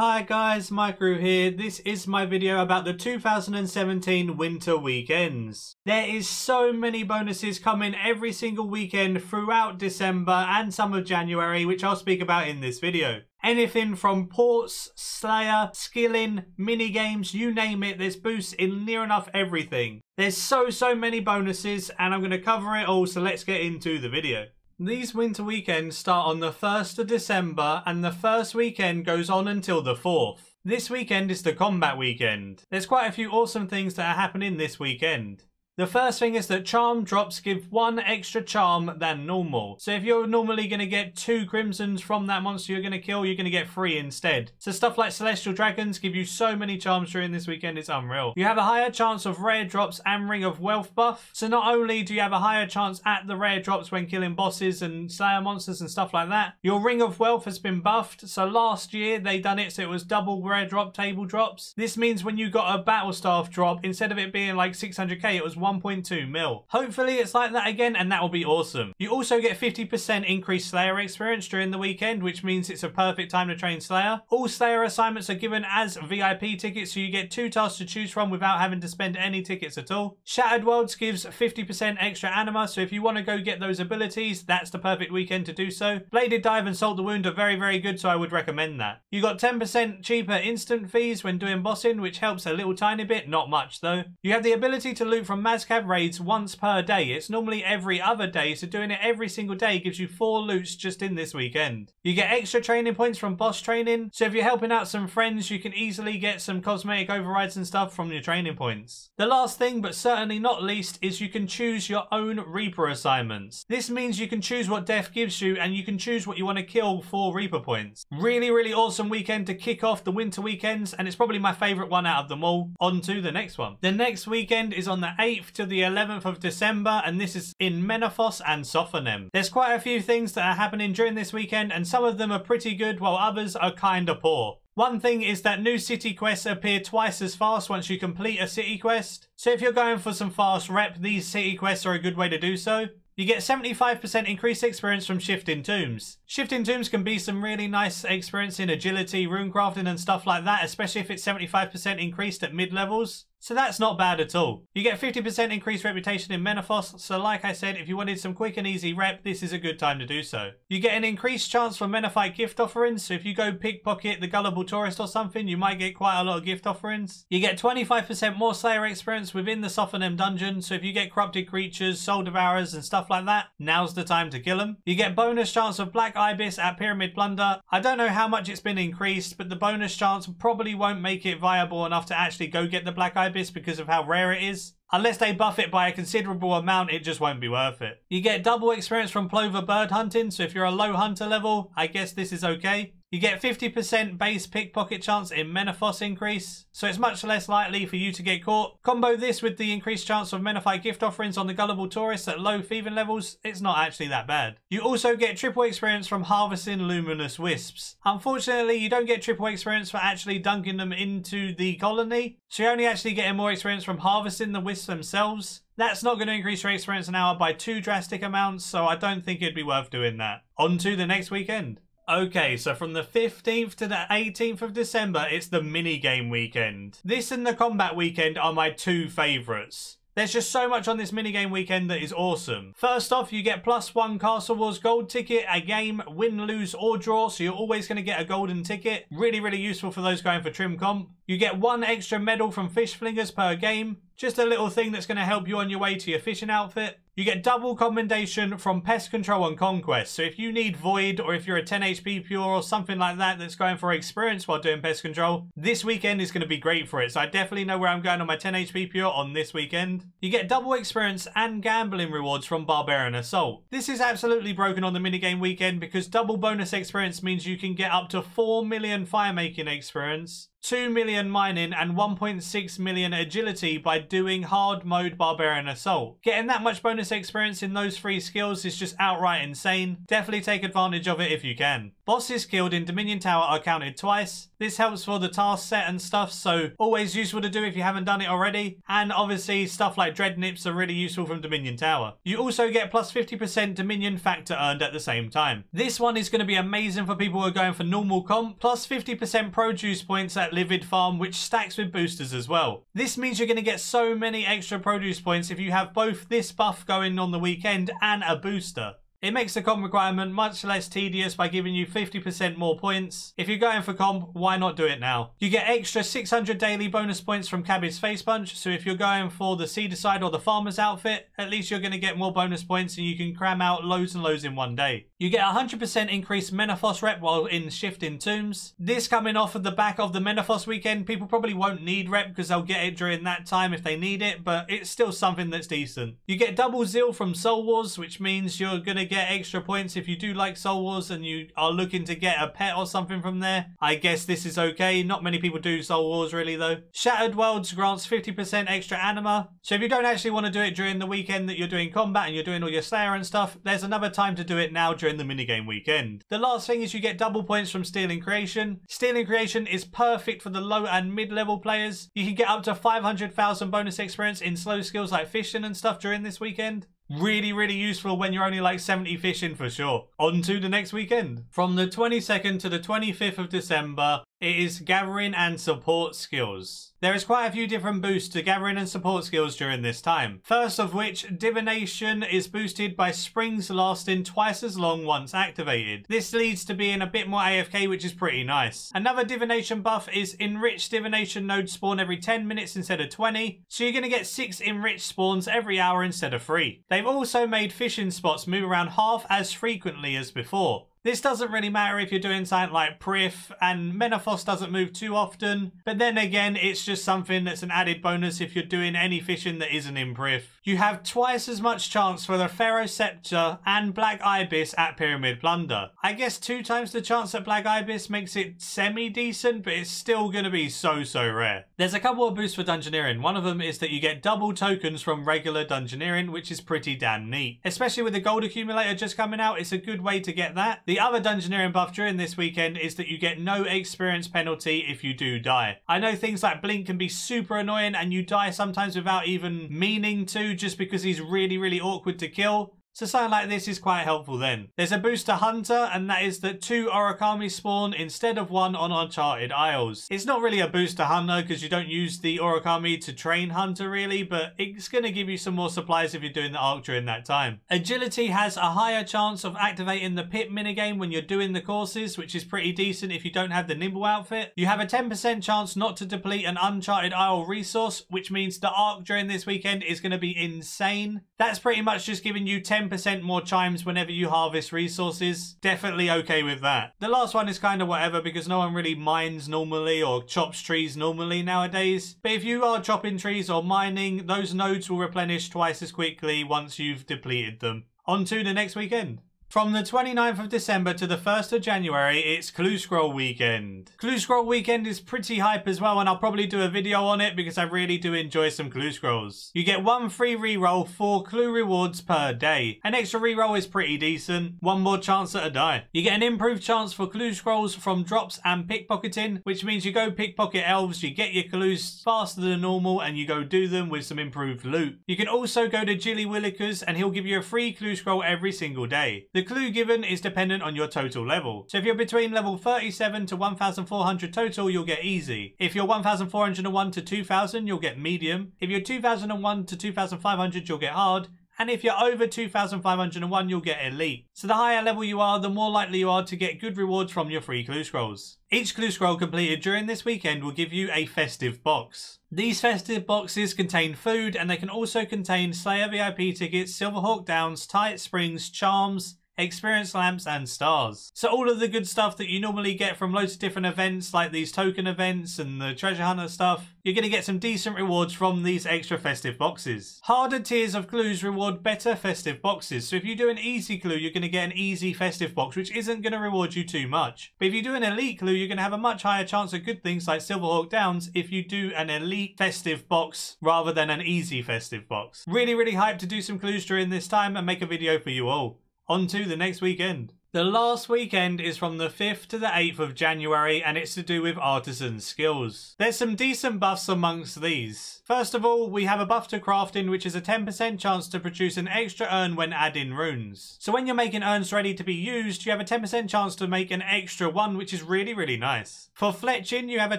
Hi guys, Maikeru here. This is my video about the 2017 winter weekends. There is so many bonuses coming every single weekend throughout December and some of January, which I'll speak about in this video. Anything from ports, Slayer, skilling, minigames, you name it, there's boosts in near enough everything. There's so many bonuses and I'm going to cover it all, so let's get into the video. These winter weekends start on the 1st of December and the first weekend goes on until the 4th. This weekend is the combat weekend. There's quite a few awesome things that are happening this weekend. The first thing is that charm drops give 1 extra charm than normal. So if you're normally going to get 2 crimsons from that monster you're going to kill, you're going to get 3 instead. So stuff like celestial dragons give you so many charms during this weekend, it's unreal. You have a higher chance of rare drops and ring of wealth buff. So not only do you have a higher chance at the rare drops when killing bosses and slayer monsters and stuff like that, your ring of wealth has been buffed. So last year they done it so it was double rare drop table drops. This means when you got a battle staff drop, instead of it being like 600k, it was 1.2 mil. Hopefully it's like that again and that will be awesome. You also get 50% increased Slayer experience during the weekend, which means it's a perfect time to train Slayer. All Slayer assignments are given as VIP tickets, so you get 2 tasks to choose from without having to spend any tickets at all. Shattered Worlds gives 50% extra anima, so if you want to go get those abilities, that's the perfect weekend to do so. Bladed Dive and Salt the Wound are very good, so I would recommend that. You got 10% cheaper instant fees when doing bossing, which helps a little tiny bit, not much though. You have the ability to loot from Mazcab raids once per day. It's normally every other day, so doing it every single day gives you 4 loots just in this weekend. You get extra training points from boss training, so if you're helping out some friends, you can easily get some cosmetic overrides and stuff from your training points. The last thing, but certainly not least, is you can choose your own Reaper assignments. This means you can choose what death gives you, and you can choose what you want to kill for Reaper points. Really awesome weekend to kick off the winter weekends, and it's probably my favourite one out of them all. On to the next one. The next weekend is on the 8th to the 11th of December, and this is in Memaphos and Sophanem. There's quite a few things that are happening during this weekend, and some of them are pretty good while others are kinda poor. One thing is that new city quests appear twice as fast once you complete a city quest. So if you're going for some fast rep, these city quests are a good way to do so. You get 75% increased experience from Shifting Tombs. Shifting Tombs can be some really nice experience in agility, runecrafting and stuff like that, especially if it's 75% increased at mid-levels. So that's not bad at all. You get 50% increased reputation in Memaphos, so like I said, if you wanted some quick and easy rep, this is a good time to do so. You get an increased chance for Menaphite gift offerings, so if you go pickpocket the gullible tourist or something, you might get quite a lot of gift offerings. You get 25% more Slayer experience within the Sophanem dungeon, so if you get corrupted creatures, soul devourers and stuff like that, now's the time to kill them. You get bonus chance of Black Ibis at Pyramid Plunder. I don't know how much it's been increased, but the bonus chance probably won't make it viable enough to actually go get the Black Ibis because of how rare it is. Unless they buff it by a considerable amount, it just won't be worth it. You get double experience from Plover bird hunting, so if you're a low hunter level, I guess this is okay. You get 50% base pickpocket chance in Memaphos increase, so it's much less likely for you to get caught. Combo this with the increased chance of Menaphite gift offerings on the gullible tourists at low thieving levels, it's not actually that bad. You also get triple experience from harvesting luminous wisps. Unfortunately, you don't get triple experience for actually dunking them into the colony, so you're only actually getting more experience from harvesting the wisps themselves. That's not going to increase your experience an hour by 2 drastic amounts, so I don't think it'd be worth doing that. On to the next weekend. Okay, so from the 15th to the 18th of December, it's the minigame weekend. This and the combat weekend are my 2 favourites. There's just so much on this minigame weekend that is awesome. First off, you get +1 Castle Wars gold ticket a game, win, lose or draw, so you're always going to get a golden ticket. Really useful for those going for trim comp. You get 1 extra medal from fish flingers per game. Just a little thing that's going to help you on your way to your fishing outfit. You get double commendation from Pest Control and Conquest. So if you need Void or if you're a 10 HP pure or something like that that's going for experience while doing Pest Control, this weekend is going to be great for it. So I definitely know where I'm going on my 10 HP pure on this weekend. You get double experience and gambling rewards from Barbarian Assault. This is absolutely broken on the minigame weekend because double bonus experience means you can get up to 4 million firemaking experience. 2 million mining, and 1.6 million agility by doing hard mode Barbarian Assault. Getting that much bonus experience in those 3 skills is just outright insane. Definitely take advantage of it if you can. Bosses killed in Dominion Tower are counted twice. This helps for the task set and stuff, so always useful to do if you haven't done it already. And obviously stuff like Dread Nips are really useful from Dominion Tower. You also get plus 50% Dominion factor earned at the same time. This one is going to be amazing for people who are going for normal comp, plus 50% produce points at Livid Farm, which stacks with boosters as well. This means you're going to get so many extra produce points if you have both this buff going on the weekend and a booster. It makes the comp requirement much less tedious by giving you 50% more points. If you're going for comp, why not do it now? You get extra 600 daily bonus points from Cabbage Face Punch, so if you're going for the Seeder side or the Farmer's outfit, at least you're going to get more bonus points and you can cram out loads and loads in one day. You get 100% increased Memaphos rep while in Shifting Tombs. This coming off of the back of the Memaphos weekend, people probably won't need rep because they'll get it during that time if they need it, but it's still something that's decent. You get double Zeal from Soul Wars, which means you're going to get extra points if you do like Soul Wars and you are looking to get a pet or something from there. I guess this is okay. Not many people do Soul Wars really though. Shattered Worlds grants 50% extra anima. So if you don't actually want to do it during the weekend that you're doing combat and you're doing all your Slayer and stuff, there's another time to do it now during the minigame weekend. The last thing is you get double points from Stealing Creation. Stealing Creation is perfect for the low and mid-level players. You can get up to 500,000 bonus experience in slow skills like fishing and stuff during this weekend. Really, really useful when you're only like 70 fishing for sure. On to the next weekend. From the 22nd to the 25th of December, it is Gathering and Support Skills. There is quite a few different boosts to Gathering and Support Skills during this time. First of which, Divination is boosted by springs lasting twice as long once activated. This leads to being a bit more AFK, which is pretty nice. Another Divination buff is Enriched Divination nodes spawn every 10 minutes instead of 20, so you're going to get 6 enriched spawns every hour instead of 3. They've also made fishing spots move around half as frequently as before. This doesn't really matter if you're doing something like Prif, and Memaphos doesn't move too often, but then again, it's just something that's an added bonus if you're doing any fishing that isn't in Prif. You have twice as much chance for the Pharaoh Scepter and Black Ibis at Pyramid Plunder. I guess 2 times the chance at Black Ibis makes it semi-decent, but it's still going to be so rare. There's a couple of boosts for Dungeoneering. One of them is that you get double tokens from regular Dungeoneering, which is pretty damn neat. Especially with the gold accumulator just coming out, it's a good way to get that. The other Dungeoneering buff during this weekend is that you get no experience penalty if you do die. I know things like Blink can be super annoying and you die sometimes without even meaning to, just because he's really awkward to kill. So something like this is quite helpful then. There's a boost to Hunter, and that is that 2 Origami spawn instead of 1 on Uncharted Isles. It's not really a boost to Hunter because you don't use the Origami to train Hunter really, but it's going to give you some more supplies if you're doing the arc during that time. Agility has a higher chance of activating the pit minigame when you're doing the courses, which is pretty decent if you don't have the Nimble outfit. You have a 10% chance not to deplete an Uncharted Isle resource, which means the arc during this weekend is going to be insane. That's pretty much just giving you 10% more chimes whenever you harvest resources. Definitely okay with that. The last one is kind of whatever because no one really mines normally or chops trees normally nowadays. But if you are chopping trees or mining, those nodes will replenish twice as quickly once you've depleted them. On to the next weekend. From the 29th of December to the 1st of January, it's Clue Scroll Weekend. Clue Scroll Weekend is pretty hype as well, and I'll probably do a video on it because I really do enjoy some Clue Scrolls. You get 1 free reroll for clue rewards per day. An extra reroll is pretty decent. 1 more chance at a die. You get an improved chance for Clue Scrolls from drops and pickpocketing, which means you go pickpocket elves, you get your clues faster than normal, and you go do them with some improved loot. You can also go to Jilly Willikers, and he'll give you a free Clue Scroll every single day. The clue given is dependent on your total level. So if you're between level 37 to 1400 total, you'll get easy. If you're 1401 to 2000, you'll get medium. If you're 2001 to 2500, you'll get hard. And if you're over 2501, you'll get elite. So the higher level you are, the more likely you are to get good rewards from your free clue scrolls. Each clue scroll completed during this weekend will give you a festive box. These festive boxes contain food, and they can also contain Slayer VIP tickets, Silverhawk Downs, Tight Springs, charms, experience lamps, and stars. So all of the good stuff that you normally get from loads of different events, like these token events and the treasure hunter stuff, you're going to get some decent rewards from these extra festive boxes. Harder tiers of clues reward better festive boxes, so if you do an easy clue, you're going to get an easy festive box, which isn't going to reward you too much. But if you do an elite clue, you're going to have a much higher chance of good things like Silverhawk Downs if you do an elite festive box rather than an easy festive box. Really, really hyped to do some clues during this time and make a video for you all. On to the next weekend. The last weekend is from the 5th to the 8th of January, and it's to do with Artisan skills. There's some decent buffs amongst these. First of all, we have a buff to crafting, which is a 10% chance to produce an extra urn when adding runes. So when you're making urns ready to be used, you have a 10% chance to make an extra one, which is really, really nice. For fletching, you have a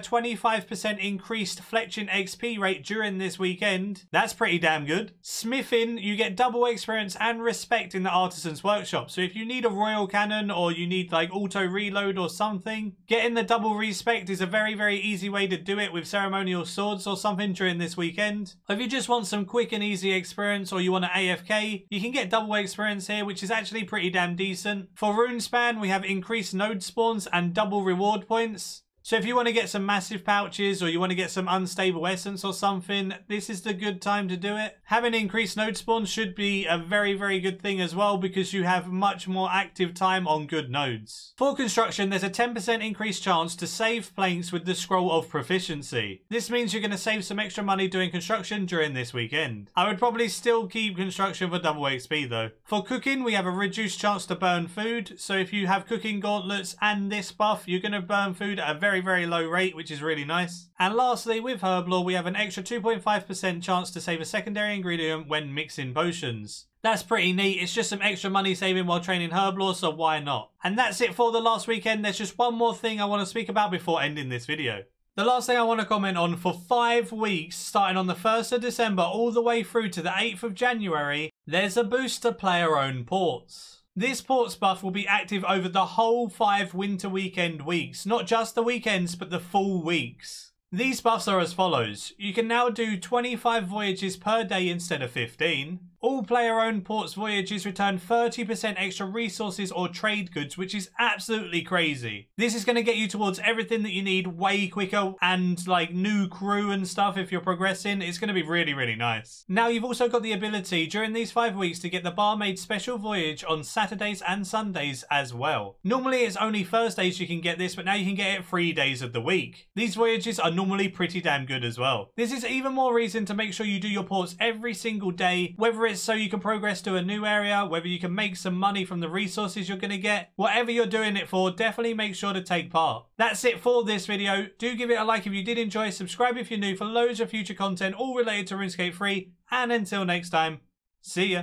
25% increased fletching XP rate during this weekend. That's pretty damn good. Smithing, you get double experience and respect in the Artisan's workshop. So if you need a royal cannon or you need like auto reload or something, getting the double respect is a very, very easy way to do it with ceremonial swords or something during this weekend. If you just want some quick and easy experience or you want to AFK, you can get double experience here, which is actually pretty damn decent. For Runespan, we have increased node spawns and double reward points. So if you want to get some massive pouches or you want to get some unstable essence or something, this is the good time to do it. Having increased node spawns should be a very, very good thing as well because you have much more active time on good nodes. For construction, there's a 10% increased chance to save planks with the Scroll of Proficiency. This means you're going to save some extra money doing construction during this weekend. I would probably still keep construction for double XP though. For cooking, we have a reduced chance to burn food. So if you have cooking gauntlets and this buff, you're going to burn food at a very, very low rate, which is really nice. And lastly, with Herblore, we have an extra 2.5% chance to save a secondary ingredient when mixing potions. That's pretty neat. It's just some extra money saving while training Herblore, so why not? And that's it for the last weekend. There's just one more thing I want to speak about before ending this video. The last thing I want to comment on, for 5 weeks, starting on the 1st of December all the way through to the 8th of January, there's a boost to player-owned ports. This ports buff will be active over the whole 5 winter weekend weeks, not just the weekends, but the full weeks. These buffs are as follows. You can now do 25 voyages per day instead of 15. All player-owned ports voyages return 30% extra resources or trade goods, which is absolutely crazy. This is going to get you towards everything that you need way quicker and like new crew and stuff if you're progressing. It's going to be really, really nice. Now you've also got the ability during these 5 weeks to get the barmaid special voyage on Saturdays and Sundays as well. Normally it's only Thursdays you can get this, but now you can get it 3 days of the week. These voyages are normally pretty damn good as well. This is even more reason to make sure you do your ports every single day, whether it's so you can progress to a new area, whether you can make some money from the resources you're going to get. Whatever you're doing it for, definitely make sure to take part. That's it for this video. Do give it a like if you did enjoy, subscribe if you're new for loads of future content all related to RuneScape 3, and until next time, see ya.